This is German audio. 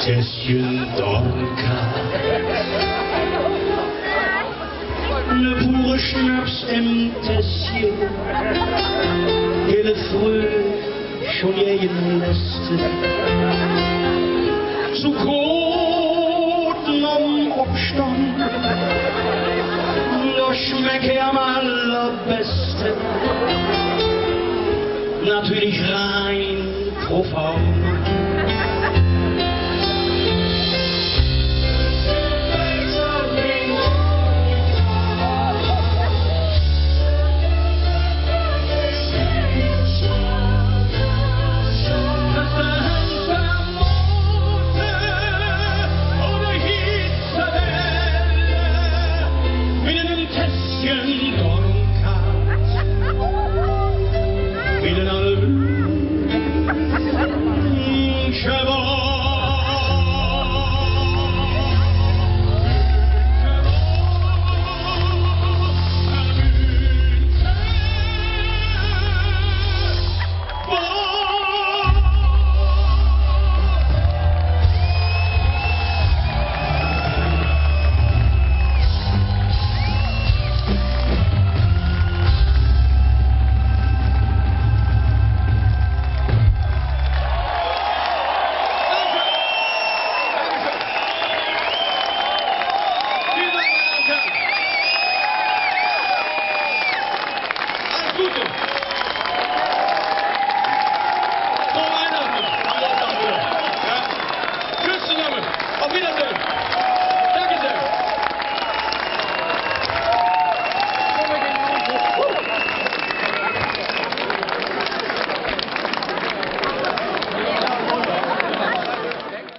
Tässchen Donka. Ne pure Schnaps im Tässchen, gelle früh schon jeden Läste. Zu Koten am Obstand, da schmecke am allerbesten. Natürlich rein profan.